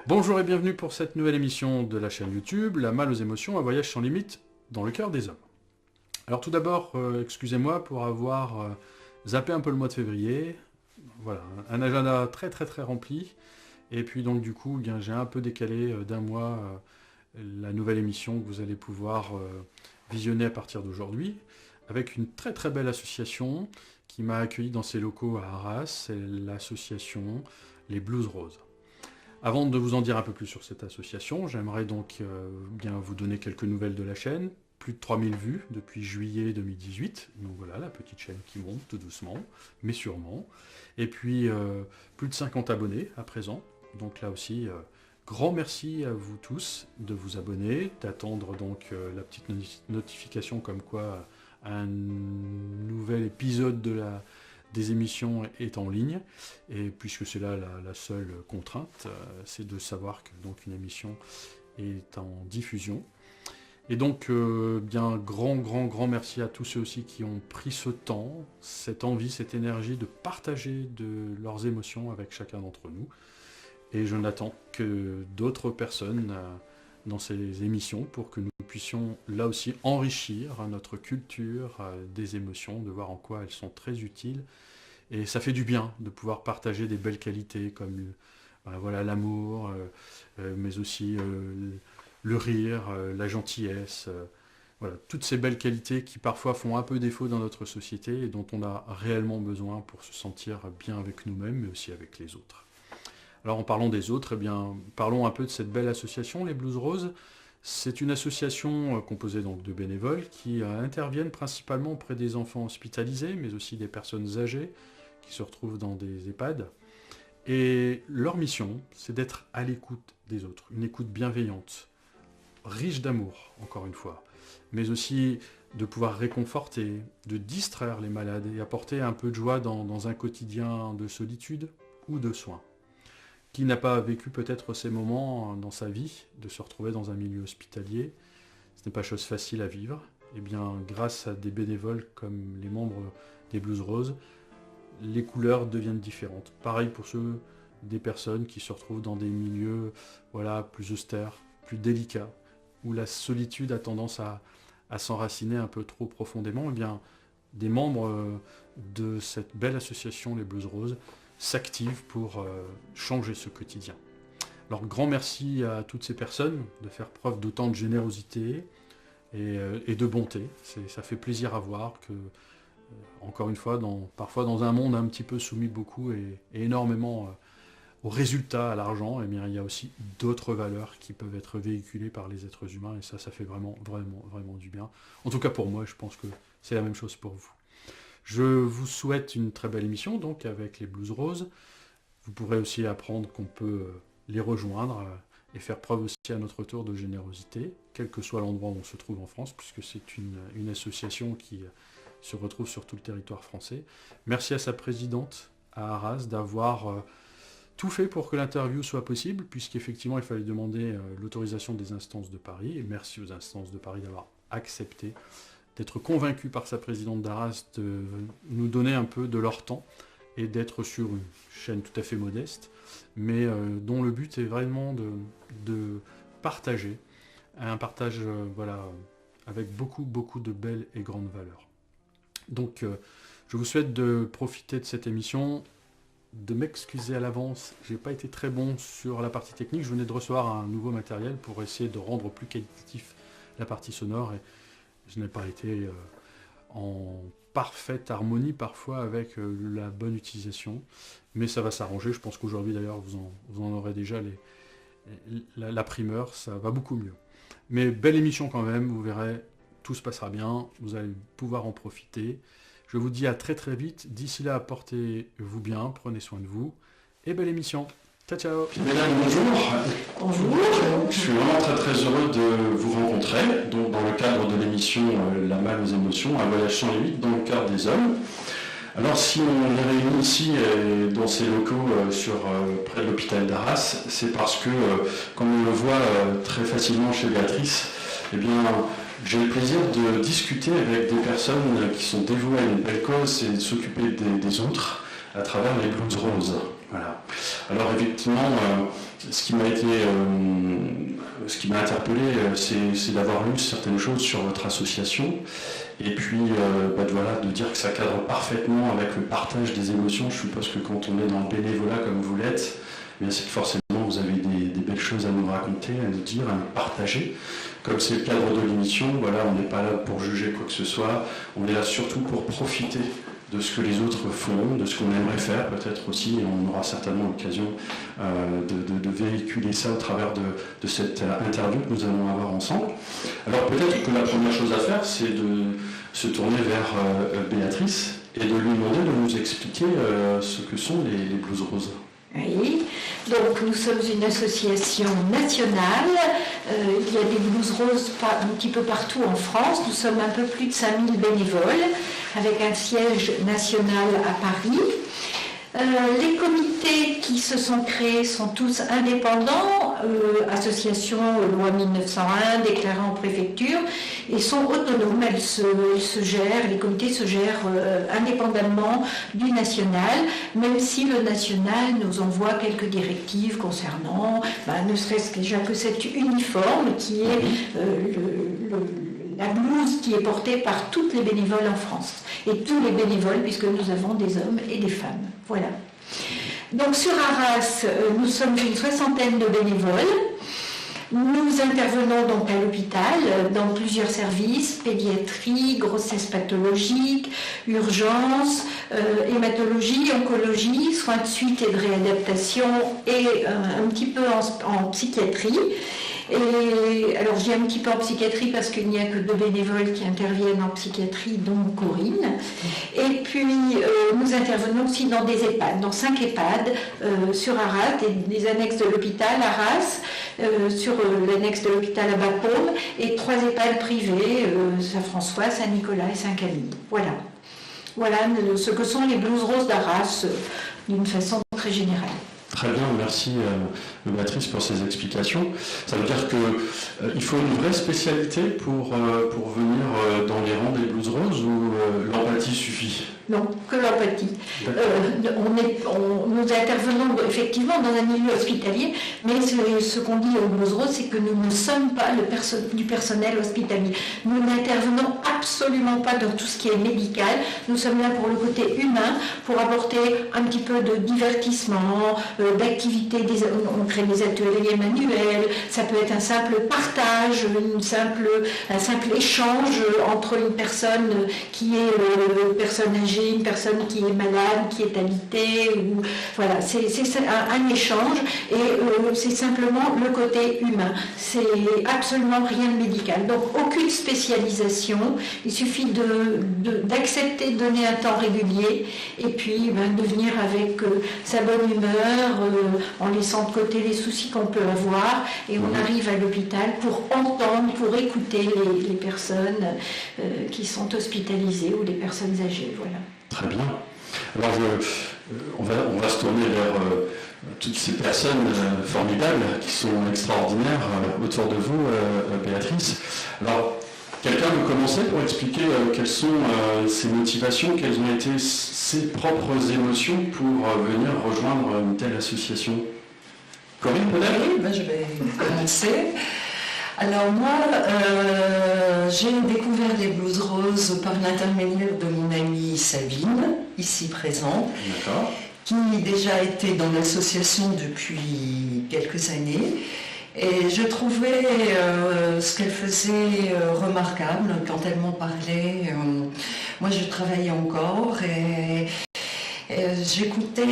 Bonjour et bienvenue pour cette nouvelle émission de la chaîne YouTube, La Malle aux émotions, un voyage sans limite dans le cœur des hommes. Alors tout d'abord, excusez-moi pour avoir zappé un peu le mois de février. Voilà, un agenda très rempli. Et puis donc du coup, bien, j'ai un peu décalé d'un mois la nouvelle émission que vous allez pouvoir visionner à partir d'aujourd'hui, avec une très belle association qui m'a accueilli dans ses locaux à Arras, c'est l'association Les Blues Roses. Avant de vous en dire un peu plus sur cette association, j'aimerais donc bien vous donner quelques nouvelles de la chaîne. Plus de 3000 vues depuis juillet 2018. Donc voilà, la petite chaîne qui monte tout doucement, mais sûrement. Et puis plus de 50 abonnés à présent. Donc là aussi, grand merci à vous tous de vous abonner, d'attendre donc la petite notification comme quoi un nouvel épisode des émissions est en ligne, et puisque c'est là la seule contrainte, c'est de savoir que donc une émission est en diffusion. Et donc, bien grand merci à tous ceux aussi qui ont pris ce temps, cette envie, cette énergie de partager de leurs émotions avec chacun d'entre nous. Et je n'attends que d'autres personnes dans ces émissions pour que nous puissions là aussi enrichir notre culture des émotions, de voir en quoi elles sont très utiles. Et ça fait du bien de pouvoir partager des belles qualités comme voilà, l'amour, mais aussi le rire, la gentillesse, voilà, toutes ces belles qualités qui parfois font un peu défaut dans notre société et dont on a réellement besoin pour se sentir bien avec nous-mêmes, mais aussi avec les autres. Alors en parlant des autres, eh bien, parlons un peu de cette belle association, les Blues Roses. C'est une association composée donc de bénévoles qui interviennent principalement auprès des enfants hospitalisés, mais aussi des personnes âgées qui se retrouvent dans des EHPAD. Et leur mission, c'est d'être à l'écoute des autres, une écoute bienveillante, riche d'amour, encore une fois, mais aussi de pouvoir réconforter, de distraire les malades et apporter un peu de joie dans un quotidien de solitude ou de soins. Qui n'a pas vécu peut-être ces moments dans sa vie, de se retrouver dans un milieu hospitalier? Ce n'est pas chose facile à vivre. Eh bien, grâce à des bénévoles comme les membres des Blues Roses, les couleurs deviennent différentes. Pareil pour des personnes qui se retrouvent dans des milieux voilà, plus austères, plus délicats, où la solitude a tendance à s'enraciner un peu trop profondément. Eh bien, des membres de cette belle association, les Blues Roses, s'activent pour changer ce quotidien. Alors grand merci à toutes ces personnes de faire preuve d'autant de générosité et de bonté. Ça fait plaisir à voir que, encore une fois, parfois dans un monde un petit peu soumis beaucoup et énormément aux résultats, à l'argent, eh bien, il y a aussi d'autres valeurs qui peuvent être véhiculées par les êtres humains, et ça fait vraiment du bien. En tout cas pour moi, je pense que c'est la même chose pour vous. Je vous souhaite une très belle émission donc avec les Blues Roses. Vous pourrez aussi apprendre qu'on peut les rejoindre et faire preuve aussi à notre tour de générosité, quel que soit l'endroit où on se trouve en France, puisque c'est une association qui se retrouve sur tout le territoire français. Merci à sa présidente, à Arras, d'avoir tout fait pour que l'interview soit possible, puisqu'effectivement il fallait demander l'autorisation des instances de Paris, et merci aux instances de Paris d'avoir accepté, d'être convaincu par sa présidente d'Arras de nous donner un peu de leur temps et d'être sur une chaîne tout à fait modeste, mais dont le but est vraiment de partager, un partage voilà, avec beaucoup de belles et grandes valeurs. Donc je vous souhaite de profiter de cette émission, de m'excuser à l'avance, j'ai pas été très bon sur la partie technique, je venais de recevoir un nouveau matériel pour essayer de rendre plus qualitatif la partie sonore, et je n'ai pas été en parfaite harmonie parfois avec la bonne utilisation, mais ça va s'arranger. Je pense qu'aujourd'hui d'ailleurs vous en aurez déjà la primeur, ça va beaucoup mieux. Mais belle émission quand même, vous verrez, tout se passera bien, vous allez pouvoir en profiter. Je vous dis à très vite, d'ici là portez-vous bien, prenez soin de vous, et belle émission. Ciao. Mesdames, bonjour. Bonjour. Je suis vraiment très heureux de vous rencontrer, donc dans le cadre de l'émission La Malle aux émotions, un voyage sans limite dans le cœur des hommes. Alors si on est réunis ici dans ces locaux près de l'hôpital d'Arras, c'est parce que, comme on le voit très facilement chez Béatrice, eh bien, j'ai le plaisir de discuter avec des personnes qui sont dévouées à une belle cause et de s'occuper des autres à travers les Blues Roses. Voilà. Alors effectivement, ce qui m'a interpellé, c'est d'avoir lu certaines choses sur votre association, et puis de dire que ça cadre parfaitement avec le partage des émotions. Je suppose que quand on est dans le bénévolat comme vous l'êtes, c'est que forcément vous avez des belles choses à nous raconter, à nous dire, à nous partager. Comme c'est le cadre de l'émission, voilà, on n'est pas là pour juger quoi que ce soit, on est là surtout pour profiter de ce que les autres font, de ce qu'on aimerait faire peut-être aussi, et on aura certainement l'occasion de véhiculer ça au travers de cette interview que nous allons avoir ensemble. Alors peut-être que la première chose à faire, c'est de se tourner vers Béatrice et de lui demander de nous expliquer ce que sont les Blues Roses. Oui, donc nous sommes une association nationale, il y a des Blues Roses un petit peu partout en France, nous sommes un peu plus de 5000 bénévoles, avec un siège national à Paris. Les comités qui se sont créés sont tous indépendants, association loi 1901, déclarée en préfecture, et sont autonomes. Elles se gèrent, les comités se gèrent indépendamment du national, même si le national nous envoie quelques directives concernant, ne serait-ce déjà que cet uniforme qui est la blouse qui est portée par toutes les bénévoles en France, et tous les bénévoles, puisque nous avons des hommes et des femmes. Voilà. Donc sur Arras, nous sommes une 60aine de bénévoles. Nous intervenons donc à l'hôpital dans plusieurs services, pédiatrie, grossesse pathologique, urgence, hématologie, oncologie, soins de suite et de réadaptation et un petit peu en psychiatrie. Et alors j'ai un petit peu en psychiatrie parce qu'il n'y a que 2 bénévoles qui interviennent en psychiatrie, dont Corinne. Et puis nous intervenons aussi dans des EHPAD, dans 5 EHPAD sur Arras, des annexes de l'hôpital Arras, sur l'annexe de l'hôpital à Bapaume, et 3 EHPAD privés, Saint-François, Saint-Nicolas et Saint-Camille. Voilà. Voilà ce que sont les Blues Roses d'Arras d'une façon très générale. Très bien, merci Béatrice pour ces explications. Ça veut dire qu'il faut une vraie spécialité pour venir dans les rangs des Blues Roses ou l'empathie suffit? Non, que l'empathie. Nous intervenons effectivement dans un milieu hospitalier, mais ce qu'on dit au Blues Roses, c'est que nous ne sommes pas du personnel hospitalier. Nous n'intervenons absolument pas dans tout ce qui est médical. Nous sommes là pour le côté humain, pour apporter un petit peu de divertissement, d'activité. On crée des ateliers manuels, ça peut être un simple partage, un simple échange entre une personne qui est personne âgée, une personne qui est malade, qui est alitée, voilà, c'est un échange et c'est simplement le côté humain. C'est absolument rien de médical. Donc aucune spécialisation, il suffit d'accepter de donner un temps régulier et puis de venir avec sa bonne humeur, en laissant de côté les soucis qu'on peut avoir, et on arrive à l'hôpital pour entendre, pour écouter les personnes qui sont hospitalisées ou les personnes âgées. Voilà. Très bien. Alors on va se tourner vers toutes ces personnes formidables qui sont extraordinaires autour de vous, Béatrice. Alors, quelqu'un veut commencer pour expliquer quelles sont ses motivations, quelles ont été ses propres émotions pour venir rejoindre une telle association? Corinne, peut-être? Oui, je vais commencer. Alors moi, j'ai découvert les Blues Roses par l'intermédiaire de mon amie Sabine, ici présente, qui déjà était dans l'association depuis quelques années. Et je trouvais ce qu'elle faisait remarquable quand elle m'en parlait. Moi, je travaillais encore et j'écoutais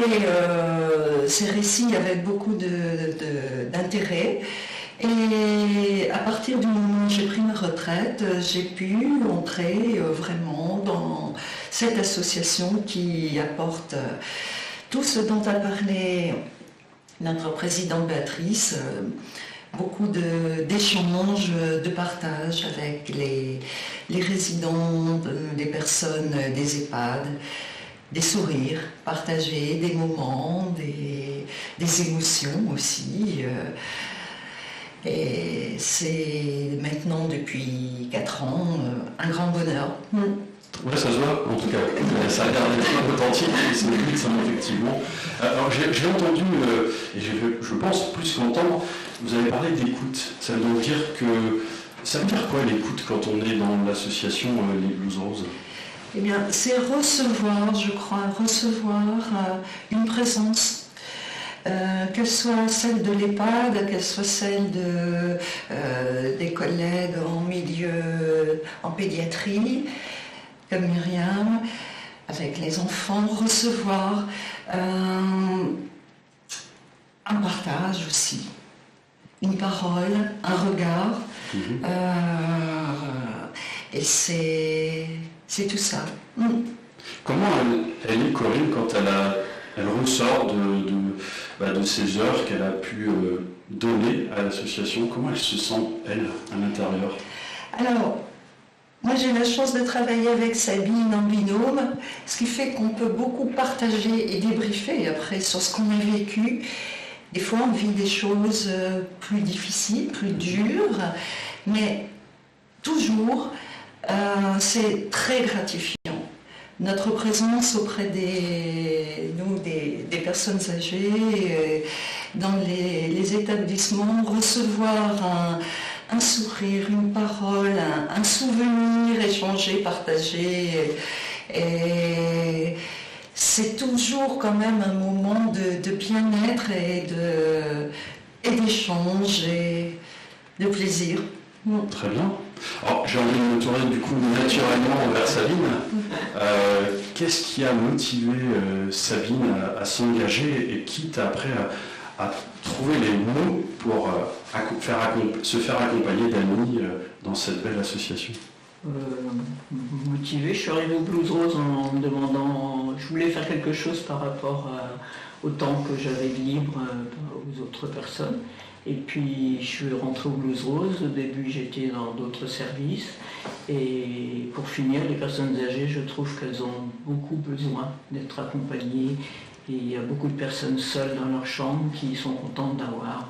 ces récits avec beaucoup d'intérêt. Et à partir du moment où j'ai pris ma retraite, j'ai pu entrer vraiment dans cette association qui apporte tout ce dont a parlé notre présidente Béatrice, beaucoup d'échanges, de partage avec les résidents, les personnes des EHPAD, des sourires partagés, des moments, des émotions aussi. Et c'est maintenant depuis 4 ans un grand bonheur. Ouais, ça se voit, en tout cas. Ça a l'air d'être authentique, et c'est le but, ça, effectivement. Alors, j'ai entendu, et je pense plus qu'entendre, vous avez parlé d'écoute. Ça veut donc dire que... Ça veut dire quoi l'écoute quand on est dans l'association Les Blues Roses? Eh bien, c'est recevoir, je crois, recevoir une présence, qu'elle soit celle de l'EHPAD, qu'elle soit celle des collègues en pédiatrie, comme Myriam, avec les enfants, recevoir un partage aussi, une parole, un regard, et c'est tout ça. Comment elle est, Corinne, quand elle ressort de ces heures qu'elle a pu donner à l'association? Comment elle se sent, elle, à l'intérieur? Alors, moi j'ai la chance de travailler avec Sabine en binôme, ce qui fait qu'on peut beaucoup partager et débriefer après sur ce qu'on a vécu. Des fois on vit des choses plus difficiles, plus dures, mais toujours c'est très gratifiant. Notre présence auprès des personnes âgées, dans les établissements, recevoir un sourire, une parole, un souvenir échangé, partagé. Et c'est toujours quand même un moment de bien-être et d'échange et de plaisir. Très bien. Alors, j'ai envie de me tourner du coup naturellement vers Sabine. Qu'est-ce qui a motivé Sabine à s'engager et quitte après à trouver les mots pour se faire accompagner d'amis dans cette belle association? Motivée, je suis arrivée au Blues Roses en me demandant, je voulais faire quelque chose par rapport au temps que j'avais libre aux autres personnes. Et puis je suis rentrée au Blues Roses. Au début j'étais dans d'autres services. Et pour finir, les personnes âgées, je trouve qu'elles ont beaucoup besoin d'être accompagnées. Et il y a beaucoup de personnes seules dans leur chambre qui sont contentes d'avoir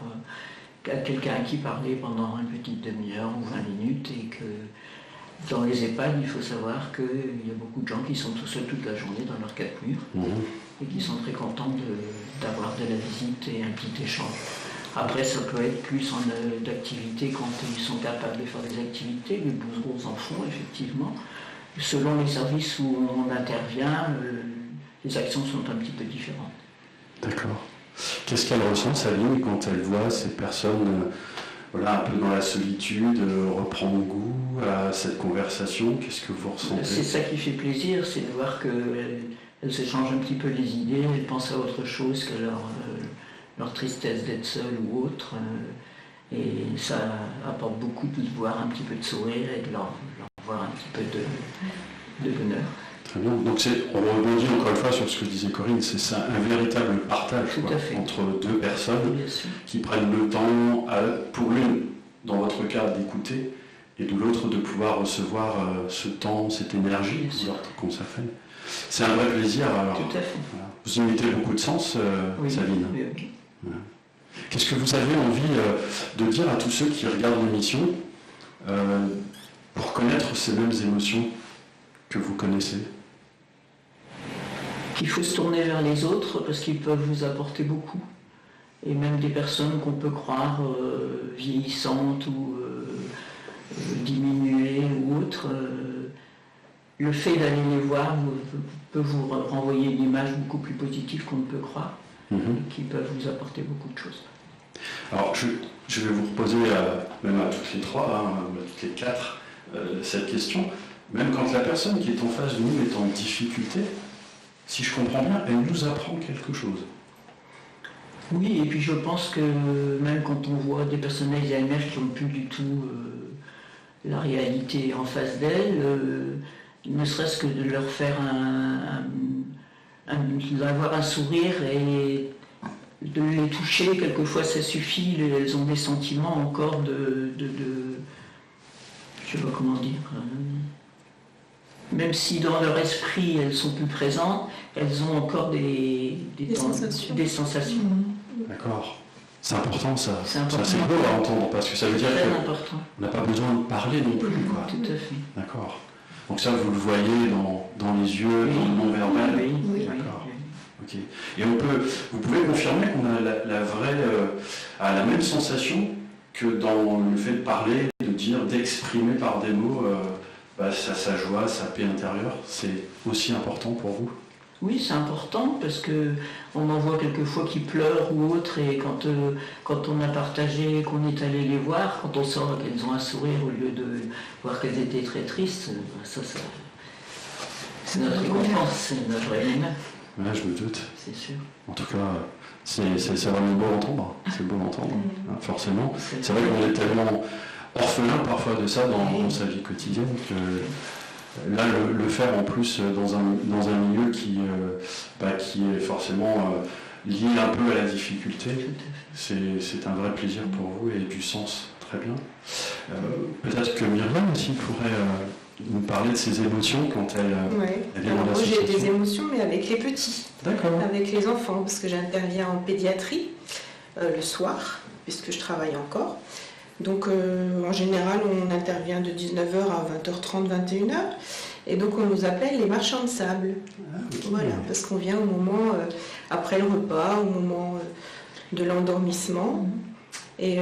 quelqu'un à qui parler pendant une petite demi-heure ou 20 minutes. Et que dans les EHPAD, il faut savoir qu'il y a beaucoup de gens qui sont tout seuls toute la journée dans leurs quatre murs. Et qui sont très contents d'avoir de la visite et un petit échange. Après, ça peut être plus d'activité quand ils sont capables de faire des activités. Les Blues Roses en font, effectivement. Selon les services où on intervient, les actions sont un petit peu différentes. D'accord. Qu'est-ce qu'elle ressent, Sabine, quand elle voit ces personnes un peu dans la solitude, reprendre goût à cette conversation? Qu'est-ce que vous ressentez? C'est ça qui fait plaisir, c'est de voir qu'elles s'échangent un petit peu les idées, elles pensent à autre chose que leur tristesse d'être seule ou autre, et ça apporte beaucoup de voir un petit peu de sourire et de leur voir un petit peu de bonheur. Très bien. Donc on rebondit encore une fois sur ce que disait Corinne, c'est ça, un véritable partage entre deux personnes qui prennent le temps, pour l'une, dans votre cas, d'écouter, et de l'autre de pouvoir recevoir ce temps, cette énergie qu'on ça fait. C'est un vrai plaisir. Alors, tout à fait. Voilà. Vous y mettez beaucoup de sens, Sabine. Oui. Voilà. Qu'est-ce que vous avez envie de dire à tous ceux qui regardent l'émission pour connaître ces mêmes émotions que vous connaissez? Il faut se tourner vers les autres parce qu'ils peuvent vous apporter beaucoup. Et même des personnes qu'on peut croire vieillissantes ou diminuées ou autres, le fait d'aller les voir peut vous renvoyer une image beaucoup plus positive qu'on ne peut croire, et qui peuvent vous apporter beaucoup de choses. Alors je vais vous reposer, même à toutes les trois, à toutes les quatre, cette question. Même quand la personne qui est en face de nous est en difficulté, si je comprends bien, elle nous apprend quelque chose. Oui, et puis je pense que même quand on voit des personnes Alzheimer qui n'ont plus du tout la réalité en face d'elles, ne serait-ce que de leur faire d'avoir un sourire et de les toucher, quelquefois ça suffit, elles ont des sentiments encore je ne sais pas comment dire, même si dans leur esprit elles sont plus présentes, elles ont encore des sensations. D'accord. C'est important ça. C'est important. Ça, c'est beau à entendre parce que ça veut dire très qu'on important. n'a pas besoin de parler non plus. Quoi. Tout à fait. D'accord. Donc ça, vous le voyez dans les yeux, dans le non-verbal. Oui. D'accord. Ok. Et vous pouvez confirmer qu'on a la même sensation que dans le fait de parler, de dire, d'exprimer par des mots sa joie, sa paix intérieure. C'est aussi important pour vous? Oui, c'est important parce qu'on en voit quelquefois qui pleurent ou autre, et quand on a partagé, qu'on est allé les voir, quand on sort qu'elles ont un sourire au lieu de voir qu'elles étaient très tristes, ça c'est notre récompense, c'est notre vrai bonheur. Ouais, je me doute. C'est sûr. En tout cas, c'est vraiment beau à entendre. C'est beau à entendre, forcément. C'est vrai qu'on est tellement orphelin parfois de ça dans sa vie quotidienne que là, le faire en plus dans un milieu qui est forcément lié un peu à la difficulté, c'est un vrai plaisir pour vous et du sens. Très bien. Peut-être que Myriam aussi pourrait nous parler de ses émotions quand elle est dans moi l'association. j'ai des émotions, mais avec les petits, avec les enfants, parce que j'interviens en pédiatrie le soir, puisque je travaille encore. Donc en général, on intervient de 19h à 20h30, 21h. Et donc on nous appelle les marchands de sable. Voilà, parce qu'on vient au moment, après le repas, au moment de l'endormissement. Et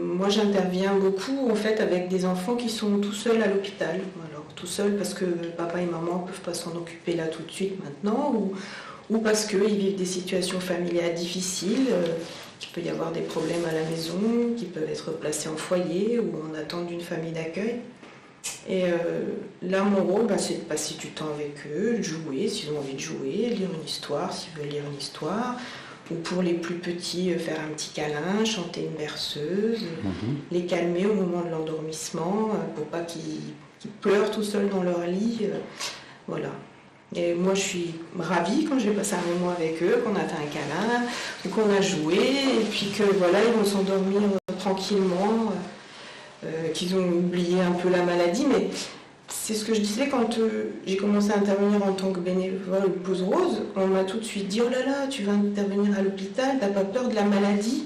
moi j'interviens beaucoup en fait avec des enfants qui sont tout seuls à l'hôpital. Alors tout seuls parce que papa et maman ne peuvent pas s'en occuper là tout de suite maintenant, ou parce qu'ils vivent des situations familiales difficiles, qu'il peut y avoir des problèmes à la maison, qui peuvent être placés en foyer ou en attente d'une famille d'accueil. Et là mon rôle c'est de passer du temps avec eux, de jouer s'ils ont envie de jouer, lire une histoire s'ils veulent lire une histoire. Ou pour les plus petits, faire un petit câlin, chanter une berceuse, les calmer au moment de l'endormissement, pour pas qu'ils pleurent tout seuls dans leur lit. Voilà. Et moi, je suis ravie quand j'ai passé un moment avec eux, qu'on a fait un câlin, ou qu'on a joué, et puis que voilà, ils vont s'endormir tranquillement, qu'ils ont oublié un peu la maladie, mais c'est ce que je disais quand j'ai commencé à intervenir en tant que bénévole Blues Rose. On m'a tout de suite dit « Oh là là, tu vas intervenir à l'hôpital, t'as pas peur de la maladie ?»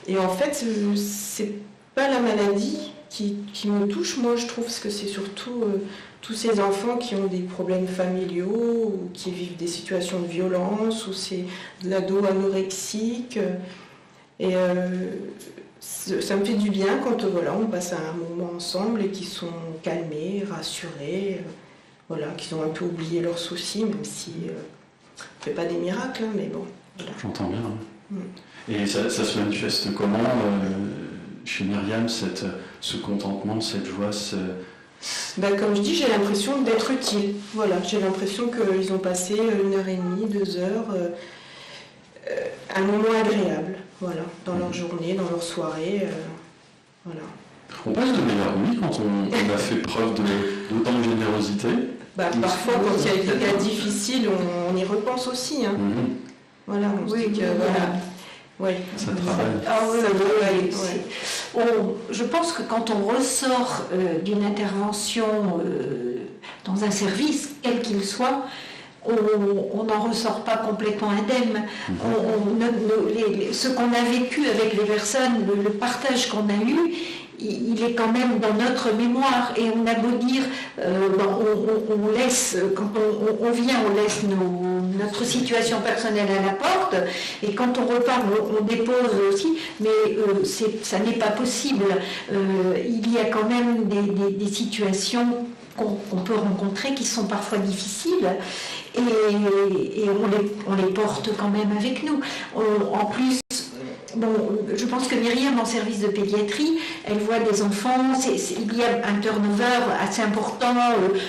Et en fait, c'est pas la maladie qui me touche, moi je trouve, parce que c'est surtout tous ces enfants qui ont des problèmes familiaux, ou qui vivent des situations de violence, ou c'est de l'ado anorexique. Et ça me fait du bien quand on passe un moment ensemble et qu'ils sont calmés, rassurés, qu'ils ont un peu oublié leurs soucis, même si on ne fait pas des miracles, mais bon. Voilà. J'entends bien. Et ça se manifeste comment chez Myriam, ce contentement, cette joie Comme je dis, j'ai l'impression d'être utile. Voilà, j'ai l'impression qu'ils ont passé 1h30, 2 heures, un moment agréable. Voilà, dans leur journée, dans leur soirée. Voilà. On passe de meilleures nuits quand on a fait preuve d'autant de générosité. Parfois, quand il y a des cas difficiles, on y repense aussi. Hein. Voilà, on se dit que voilà. Ça travaille. Je pense que quand on ressort d'une intervention dans un service, quel qu'il soit, on n'en ressort pas complètement indemne. Ce qu'on a vécu avec les personnes, le partage qu'on a eu, il est quand même dans notre mémoire. Et on a beau dire, on laisse, quand on vient, on laisse notre situation personnelle à la porte, et quand on repart, on dépose aussi, mais ça n'est pas possible. Il y a quand même des situations qu'on peut rencontrer qui sont parfois difficiles, et on les porte quand même avec nous. En plus, je pense que Myriam, en service de pédiatrie, elle voit des enfants, il y a un turnover assez important,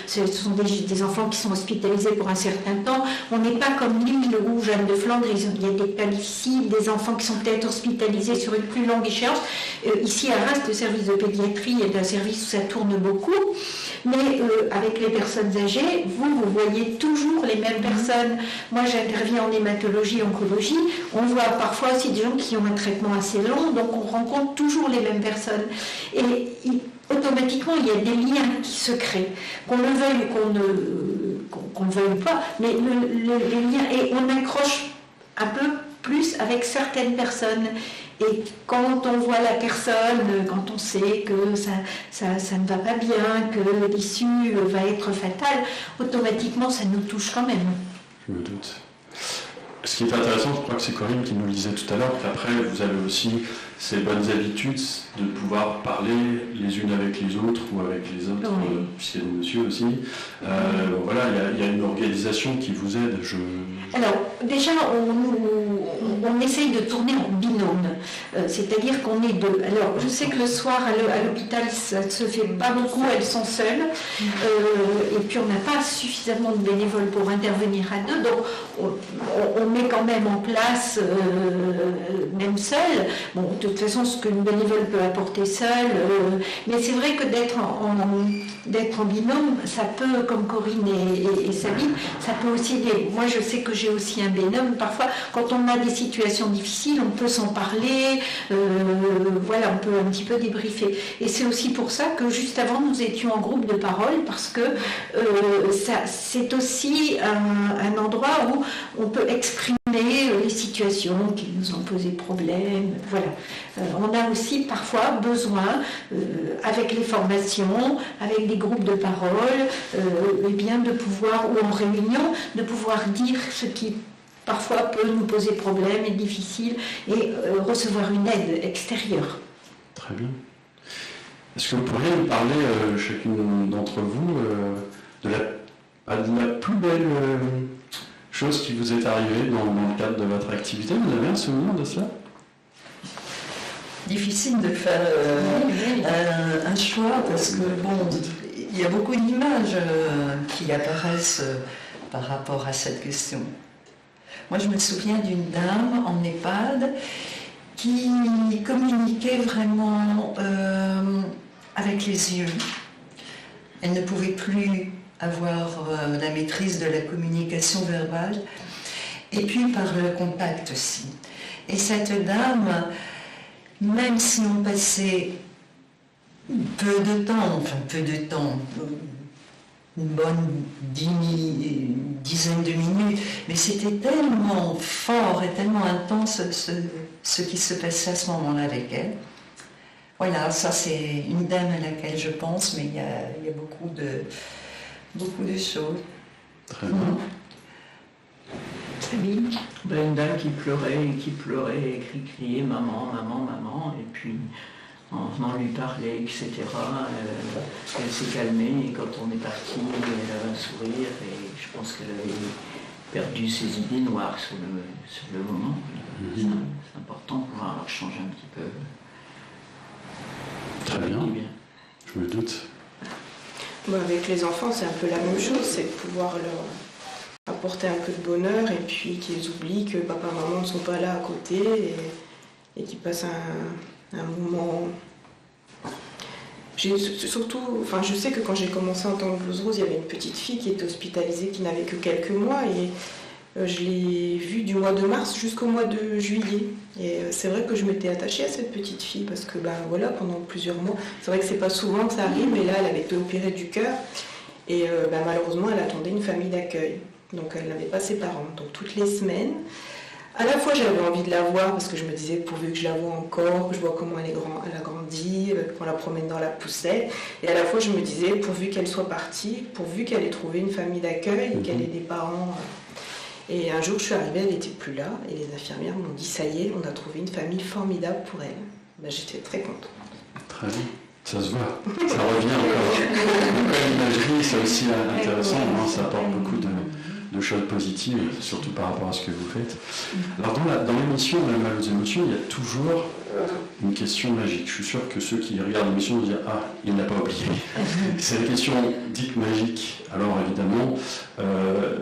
ce sont des enfants qui sont hospitalisés pour un certain temps. On n'est pas comme l'île où Jeanne de Flandre, il y a des cas difficiles, des enfants qui sont peut-être hospitalisés sur une plus longue échéance. Ici à Reims, le service de pédiatrie est un service où ça tourne beaucoup, mais avec les personnes âgées, vous voyez toujours les mêmes personnes. Moi, j'interviens en hématologie, oncologie, on voit parfois aussi des gens qui ont un traitement assez long, donc on rencontre toujours les mêmes personnes. Et automatiquement, il y a des liens qui se créent, qu'on le veuille ou qu'on ne veuille pas, mais les liens, et on accroche un peu plus avec certaines personnes. Et quand on voit la personne, quand on sait que ça ne va pas bien, que l'issue va être fatale, automatiquement ça nous touche quand même. Je me doute. Ce qui est intéressant, je crois que c'est Corinne qui nous le disait tout à l'heure, qu'après vous avez aussi ces bonnes habitudes de pouvoir parler les unes avec les autres ou avec les autres, oui. puisqu'il y a des messieurs aussi. Voilà, il y a une organisation qui vous aide. Alors, déjà, on essaye de tourner en binôme, c'est-à-dire qu'on est deux. Alors, je sais que le soir, à l'hôpital, ça ne se fait pas beaucoup, elles sont seules, et puis on n'a pas suffisamment de bénévoles pour intervenir à deux, donc on met quand même en place, même seul. Bon, de toute façon, ce qu'une bénévole peut apporter seule, mais c'est vrai que d'être en binôme, ça peut, comme Corinne et Sabine, ça peut aussi aider. Moi, je sais que j'ai aussi un binôme. Parfois, quand on a des situations difficiles, on peut s'en parler, voilà, on peut un petit peu débriefer. Et c'est aussi pour ça que juste avant, nous étions en groupe de parole, parce que c'est aussi un endroit où on peut exprimer les situations qui nous ont posé problème. Voilà. On a aussi parfois besoin, avec les formations, avec des groupes de parole, eh bien de pouvoir, ou en réunion, de pouvoir dire ce qui parfois peut nous poser problème et difficile, et recevoir une aide extérieure. Très bien. Est-ce que vous pourriez nous parler, chacune d'entre vous, de la plus belle chose qui vous est arrivée dans le cadre de votre activité? Vous avez un souvenir de cela? Difficile de faire un choix parce que bon, il y a beaucoup d'images qui apparaissent par rapport à cette question. Moi, je me souviens d'une dame en EHPAD qui communiquait vraiment avec les yeux. Elle ne pouvait plus avoir la maîtrise de la communication verbale et puis par le contact aussi. Et cette dame, même si on passait peu de temps, une bonne dizaine de minutes, mais c'était tellement fort et tellement intense ce qui se passait à ce moment-là avec elle. Voilà, ça c'est une dame à laquelle je pense, mais il y a beaucoup de choses. Très bien. Sabine? Une dame qui pleurait, et qui criait maman, maman, maman, et puis en venant lui parler, etc., elle s'est calmée, et quand on est parti, elle avait un sourire, et je pense qu'elle avait perdu ses idées noires sur le moment. C'est important de pouvoir leur changer un petit peu. Très bien. Je me doute. Bon, avec les enfants, c'est un peu la même chose, c'est de pouvoir leur apporter un peu de bonheur et puis qu'ils oublient que papa et maman ne sont pas là à côté et qu'ils passent un moment. Je sais que quand j'ai commencé en tant que Blues Rose, il y avait une petite fille qui était hospitalisée, qui n'avait que quelques mois, et je l'ai vue du mois de mars jusqu'au mois de juillet. Et c'est vrai que je m'étais attachée à cette petite fille parce que voilà, pendant plusieurs mois, c'est vrai que c'est pas souvent que ça arrive, mais là elle avait été opérée du cœur et malheureusement elle attendait une famille d'accueil. Donc elle n'avait pas ses parents. Donc toutes les semaines, à la fois j'avais envie de la voir parce que je me disais pourvu que je la vois encore, que je vois comment elle a grandi, qu'on la promène dans la poussette. Et à la fois je me disais pourvu qu'elle soit partie, pourvu qu'elle ait trouvé une famille d'accueil, qu'elle ait des parents. Et un jour, je suis arrivée, elle n'était plus là, et les infirmières m'ont dit, ça y est, on a trouvé une famille formidable pour elle. J'étais très contente. Très bien, ça se voit, ça revient encore. L'imagerie, c'est aussi intéressant, ça apporte beaucoup de choses positives, surtout par rapport à ce que vous faites. Alors dans l'émission La Malle aux émotions, il y a toujours une question magique. Je suis sûr que ceux qui regardent l'émission vont dire « Ah, il ne l'a pas oublié ». C'est la question dite magique. Alors évidemment,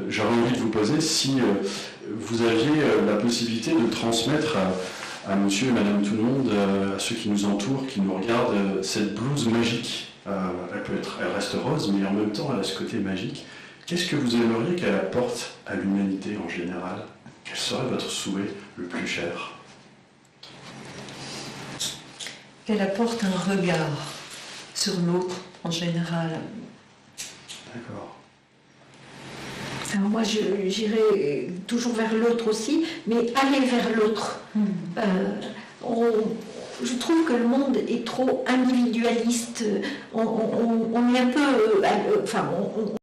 j'aurais envie de vous poser si vous aviez la possibilité de transmettre à monsieur et madame tout le monde, à ceux qui nous entourent, qui nous regardent, cette blouse magique. Elle reste rose, mais en même temps, elle a ce côté magique. Qu'est-ce que vous aimeriez qu'elle apporte à l'humanité en général? Quel serait votre souhait le plus cher? Qu'elle apporte un regard sur l'autre en général. D'accord. enfin, moi j'irai toujours vers l'autre aussi, mais aller vers l'autre. Je trouve que le monde est trop individualiste. On est un peu... Enfin,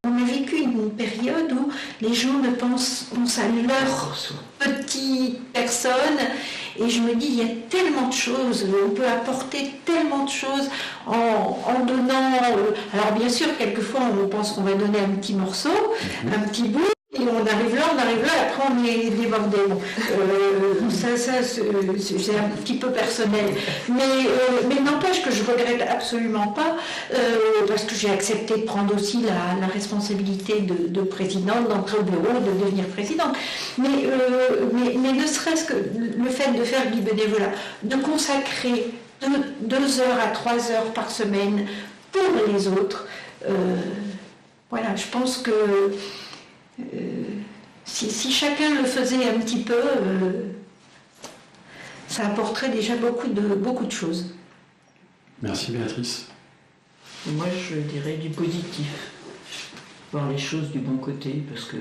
on a vécu une période où les gens ne pensent à leur petite personne. Et je me dis, il y a tellement de choses, on peut apporter tellement de choses en donnant... alors bien sûr, quelquefois, on pense qu'on va donner un petit morceau, un petit bout. Et on arrive là, et après on est débordé. Ça c'est un petit peu personnel. Mais n'empêche que je ne regrette absolument pas, parce que j'ai accepté de prendre aussi la responsabilité de présidente, d'entrer au bureau, de devenir présidente. Mais ne serait-ce que le fait de faire du bénévolat, de consacrer 2 heures à 3 heures par semaine pour les autres, voilà, je pense que si chacun le faisait un petit peu, ça apporterait déjà beaucoup de choses. Merci Béatrice. Moi je dirais du positif, voir les choses du bon côté, parce que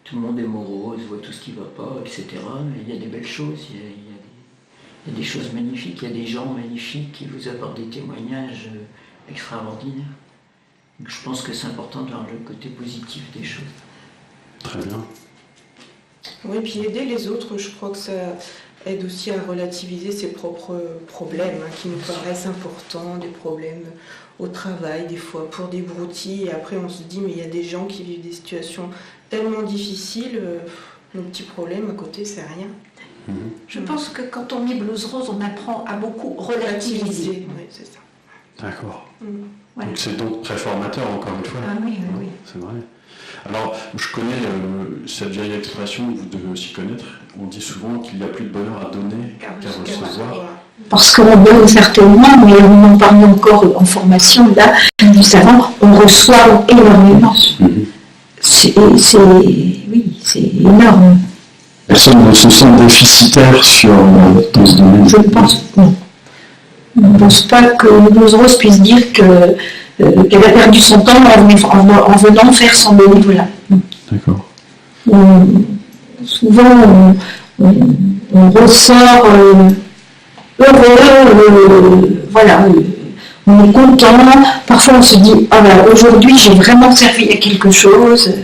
tout le monde est morose, voit tout ce qui ne va pas, etc. Mais il y a des belles choses, il y a des choses magnifiques, il y a des gens magnifiques qui vous apportent des témoignages extraordinaires. Donc je pense que c'est important de voir le côté positif des choses. Très bien. Oui, puis aider les autres, je crois que ça aide aussi à relativiser ses propres problèmes qui nous paraissent importants, des problèmes au travail, des fois pour des broutilles. Et après, on se dit, mais il y a des gens qui vivent des situations tellement difficiles, nos petits problèmes à côté, c'est rien. Je pense que quand on est Blues Rose, on apprend à beaucoup relativiser. Oui, c'est ça. D'accord. Voilà. Donc c'est donc très formateur, encore une fois. Ah oui. C'est vrai. Alors, je connais cette vieille expression, vous devez aussi connaître, on dit souvent qu'il n'y a plus de bonheur à donner qu'à recevoir. Parce qu'on donne certainement, mais on en parle encore en formation, là, juste avant, on reçoit énormément. C'est énorme. Personne ne se sent déficitaire dans ce domaine. Je ne pense pas. Je ne pense pas que Blues Rose puisse dire qu'elle a perdu son temps en venant faire son bénévolat. D'accord. Souvent, on ressort heureux, voilà, on est content. Parfois, on se dit, ah ben, aujourd'hui, j'ai vraiment servi à quelque chose.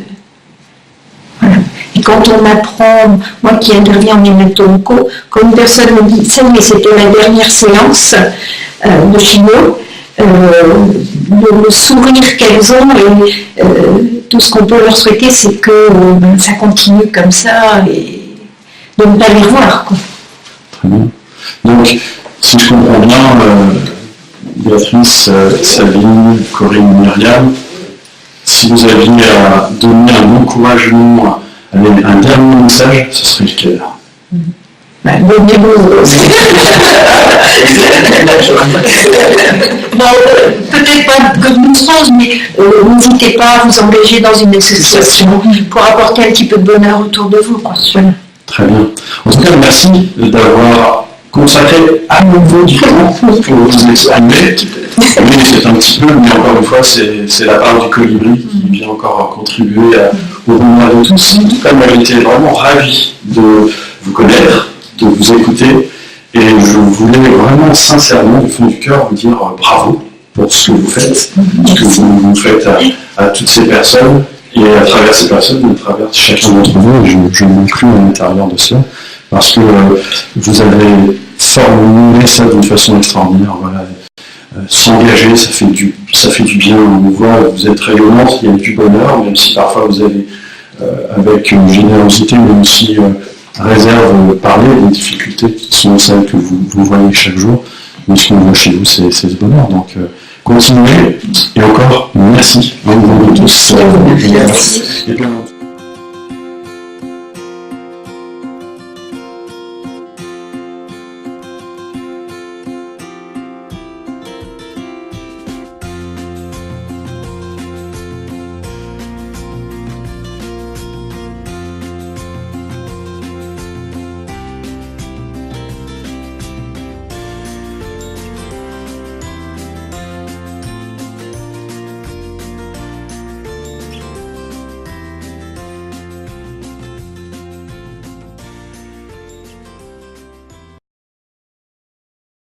Voilà. Et quand on apprend, moi qui interviens en hémato-onco, quand une personne me dit, ça, mais c'était la dernière séance de chimio, le sourire qu'elles ont et tout ce qu'on peut leur souhaiter, c'est que ça continue comme ça et de ne pas les revoir. Quoi. Très bien. Donc, si je comprends bien, Béatrice, Sabine, Corinne, Myriam, si vous aviez à donner un encouragement, un dernier message, ce serait lequel? Peut-être pas que Blues Rose, mais n'hésitez pas à vous engager dans une association pour apporter un petit peu de bonheur autour de vous. Voilà. Très bien. En tout cas, merci d'avoir consacré à nouveau du temps pour vous exprimer. Oui, c'est un petit peu, mais encore une fois, c'est la part du colibri qui vient encore contribuer au bonheur de tous. En tout cas, moi, j'étais vraiment ravi de vous connaître, de vous écouter, et je voulais vraiment sincèrement, du fond du cœur, vous dire bravo pour ce que vous faites, ce que vous faites à toutes ces personnes, et à travers ces personnes, à travers chacun d'entre vous, et je m'inclus à l'intérieur de cela, parce que vous avez formulé ça d'une façon extraordinaire. Voilà. S'engager, ça fait du bien. On voit, vous êtes rayonnante, il y a du bonheur, même si parfois vous avez, avec générosité, mais aussi réserve, parler des difficultés qui sont celles que vous voyez chaque jour. Mais ce qu'on voit chez vous, c'est ce bonheur. Donc, continuez. Et encore, merci à vous tous. Merci. Et bien,